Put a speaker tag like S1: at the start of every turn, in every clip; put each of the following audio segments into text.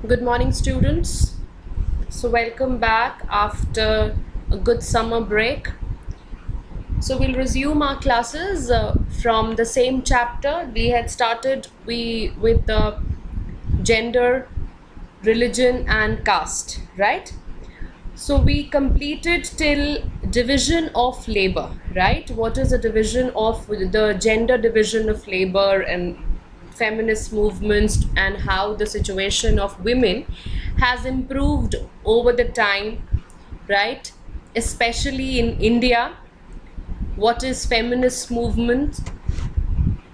S1: Good morning, students. So, welcome back after a good summer break. So, we'll resume our classes from the same chapter. We had started with the gender, religion, and caste, right? So, we completed till division of labor, right? What is the division of the gender division of labor and feminist movements, and how the situation of women has improved over the time, right? Especially in India, what is feminist movement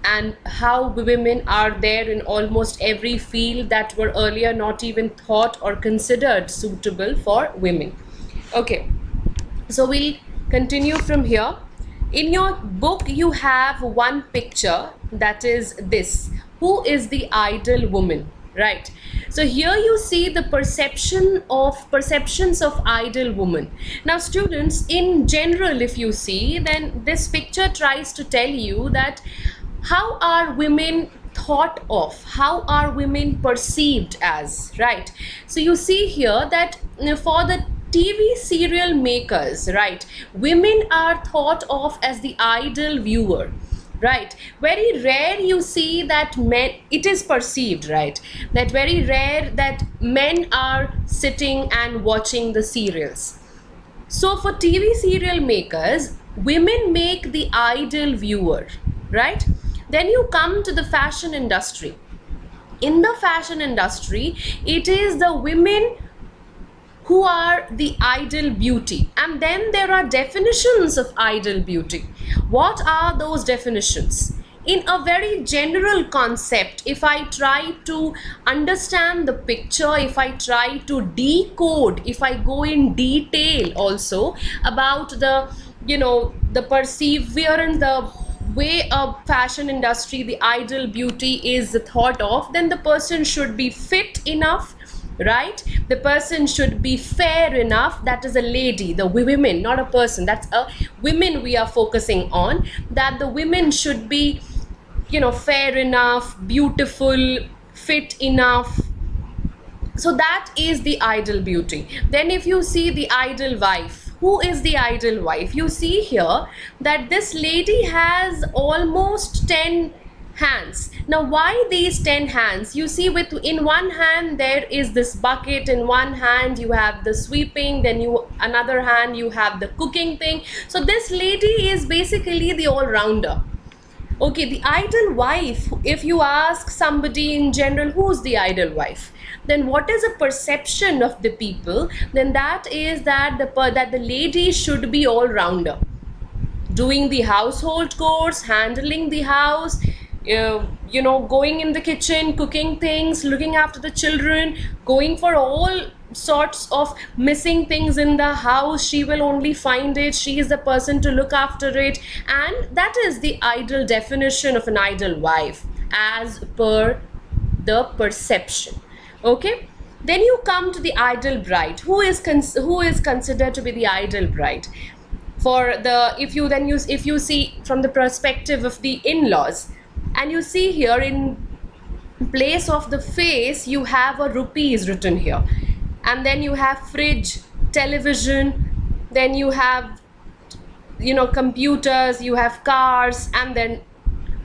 S1: and how women are there in almost every field that were earlier not even thought or considered suitable for women. Okay, so we'll continue from here. In your book, you have one picture, that is this. Who is the ideal woman? Right. So here you see the perceptions of ideal woman. Now, students, in general, if you see, then this picture tries to tell you that how are women thought of, how are women perceived as, right? So you see here that for the TV serial makers, right, women are thought of as the ideal viewer, right? Very rare you see that men, it is perceived, right, that very rare that men are sitting and watching the serials. So for TV serial makers, women make the ideal viewer, right? Then you come to the fashion industry. In the fashion industry, it is the women who are the ideal beauty. And then there are definitions of ideal beauty. What are those definitions? In a very general concept, if I try to understand the picture, if I try to decode, if I go in detail also about the perseverance, the way a fashion industry, the ideal beauty is thought of, then the person should be fit enough, right? The person should be fair enough. That is a lady, the women, not a person. That's a women we are focusing on, that the women should be fair enough, beautiful, fit enough. So that is the ideal beauty. Then if you see the ideal wife, who is the ideal wife? You see here that this lady has almost 10 hands. Now why these 10 hands? You see, with in one hand there is this bucket, in one hand you have the sweeping, then another hand you have the cooking thing. So this lady is basically the all-rounder. Okay, the ideal wife, if you ask somebody in general who's the ideal wife, then what is a perception of the people? Then that is that the lady should be all-rounder, doing the household chores, handling the house, going in the kitchen, cooking things, looking after the children, going for all sorts of missing things in the house. She will only find it. She is the person to look after it. And that is the ideal definition of an ideal wife as per the perception. Okay. Then you come to the ideal bride. Who is considered to be the ideal bride? If you see from the perspective of the in-laws, and you see here in place of the face you have a rupees written here, and then you have fridge, television, then you have computers, you have cars, and then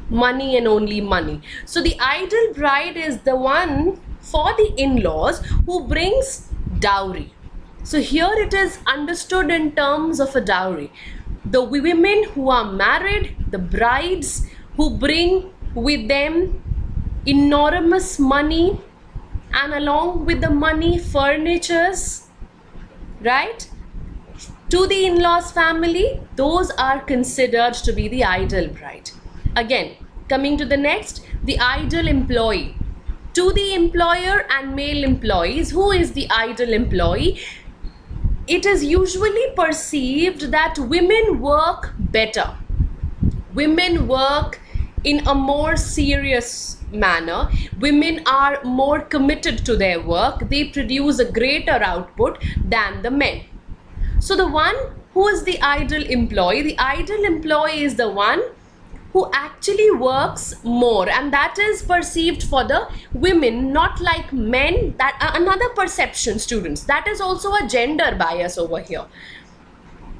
S1: money and only money. So the ideal bride is the one for the in-laws who brings dowry. So here it is understood in terms of a dowry. The women who are married, the brides who bring with them enormous money, and along with the money, furnitures, right, to the in-laws family, those are considered to be the ideal bride. Again, coming to the next, the ideal employee. To the employer and male employees, who is the ideal employee? It is usually perceived that women work better. Women work in a more serious manner. Women are more committed to their work. They produce a greater output than the men. So the one who is the ideal employee? The ideal employee is the one who actually works more, and that is perceived for the women, not like men. That another perception, students, that is also a gender bias over here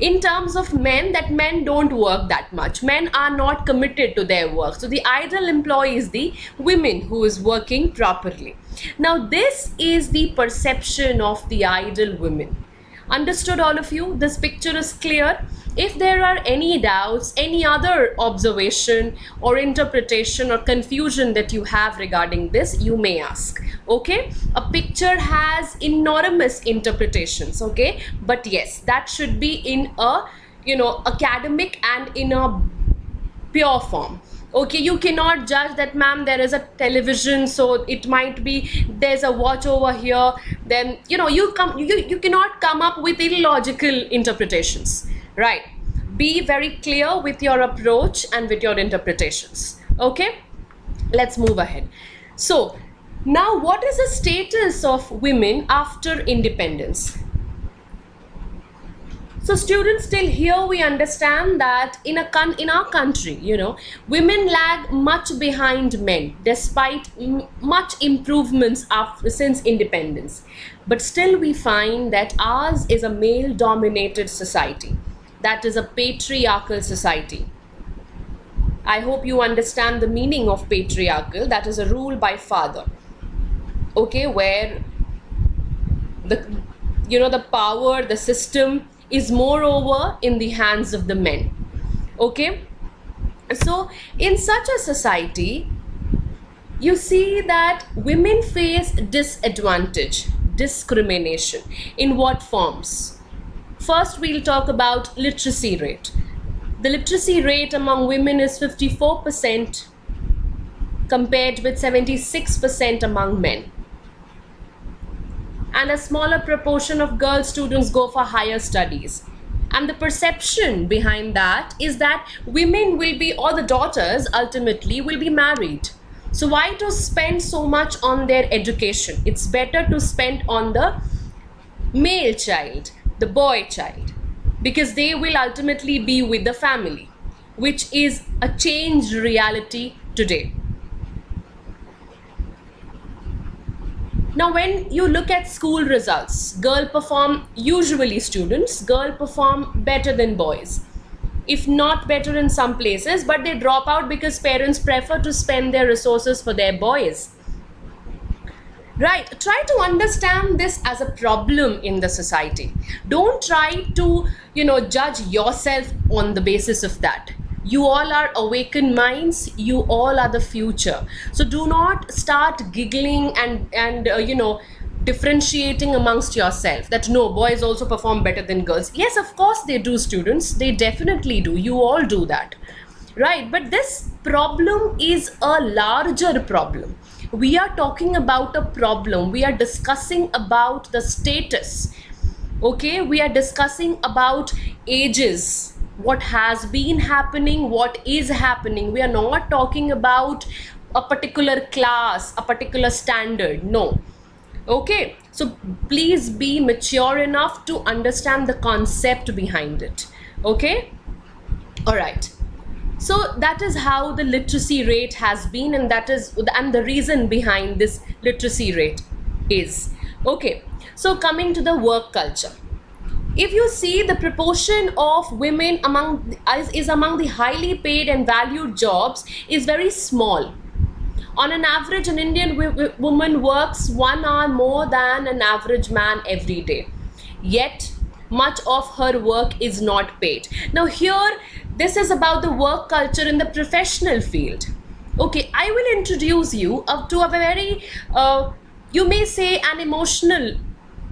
S1: in terms of men, that men don't work that much, men are not committed to their work, so the ideal employee is the women who is working properly. Now this is the perception of the ideal women. Understood, all of you? This picture is clear. If there are any doubts, any other observation or interpretation or confusion that you have regarding this, you may ask. Okay, a picture has enormous interpretations, okay, but yes, that should be in a, you know, academic and in a pure form. Okay, you cannot judge that, ma'am, there is a television, so it might be there's a watch over here, then you know, you cannot come up with illogical interpretations, right? Be very clear with your approach and with your interpretations. Okay, let's move ahead. So now, what is the status of women after independence? So students, till here we understand that in our country, you know, women lag much behind men despite much improvements since independence. But still we find that ours is a male dominated society. That is a patriarchal society. I hope you understand the meaning of patriarchal. That is a rule by father. Okay, where the power, the system is moreover in the hands of the men. Okay, so in such a society, you see that women face disadvantage, discrimination. In what forms? First, we'll talk about literacy rate. The literacy rate among women is 54% compared with 76% among men. And a smaller proportion of girl students go for higher studies. And the perception behind that is that women will be, or the daughters ultimately will be married. So why to spend so much on their education? It's better to spend on the male child, the boy child, because they will ultimately be with the family, which is a changed reality today. Now, when you look at school results, girl perform better than boys. If not better in some places, but they drop out because parents prefer to spend their resources for their boys. Right, try to understand this as a problem in the society. Don't try to, judge yourself on the basis of that. You all are awakened minds, you all are the future. So do not start giggling and differentiating amongst yourself that no, boys also perform better than girls. Yes, of course they do, students. They definitely do. You all do that. Right, but this problem is a larger problem. We are talking about a problem. We are discussing about the status. Okay, we are discussing about ages, what has been happening, what is happening. We are not talking about a particular class, a particular standard. No. Okay, so please be mature enough to understand the concept behind it. Okay, all right. So that is how the literacy rate has been, and the reason behind this literacy rate is. Okay, so coming to the work culture. If you see, the proportion of women among the highly paid and valued jobs is very small. On an average, an Indian woman works 1 hour more than an average man every day. Yet, much of her work is not paid. Now here, this is about the work culture in the professional field. Okay, I will introduce you to a very, you may say, an emotional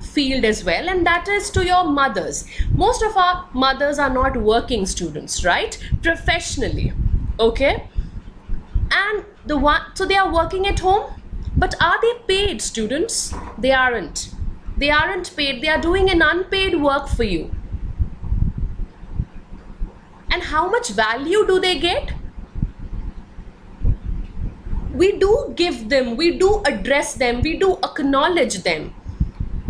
S1: field as well, and that is to your mothers. Most of our mothers are not working students, right? Professionally, okay? And so they are working at home, but are they paid, students? They aren't. They aren't paid. They are doing an unpaid work for you. And how much value do they get? We do give them, we do address them, we do acknowledge them.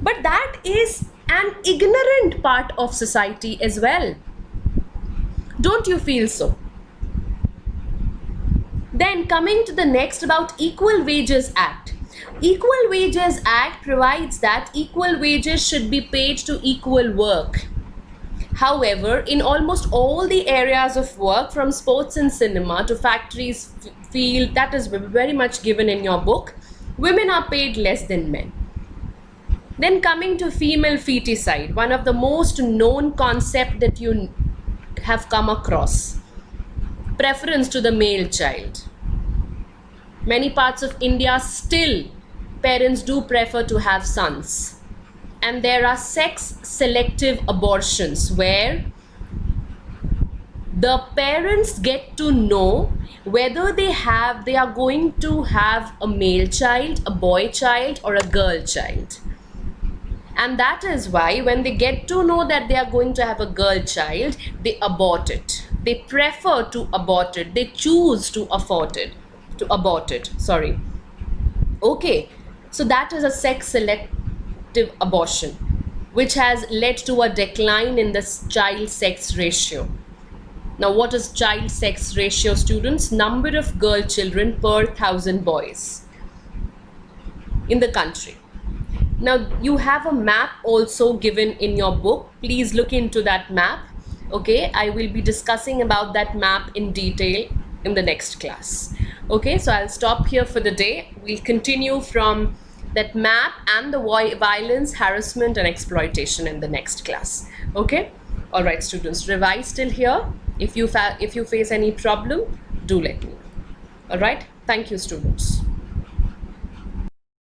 S1: But that is an ignorant part of society as well. Don't you feel so? Then coming to the next about Equal Wages Act. Equal Wages Act provides that equal wages should be paid to equal work. However, in almost all the areas of work, from sports and cinema to factories, field, that is very much given in your book, women are paid less than men. Then coming to female feticide, one of the most known concept that you have come across. Preference to the male child. Many parts of India still parents do prefer to have sons. And there are sex selective abortions where the parents get to know whether they are going to have a male child, a boy child, or a girl child. And that is why when they get to know that they are going to have a girl child, they abort it. They prefer to abort it. They choose to abort it. Sorry. Okay. So that is a sex selective abortion, which has led to a decline in the child sex ratio. Now, what is child sex ratio, students? Number of girl children per 1,000 boys in the country. Now, you have a map also given in your book. Please look into that map. Okay, I will be discussing about that map in detail in the next class. Okay, so I'll stop here for the day. We'll continue from that map and the violence, harassment and exploitation in the next class. Okay, all right, students, revise till here. If you face any problem, do let me know. All right, thank you, students.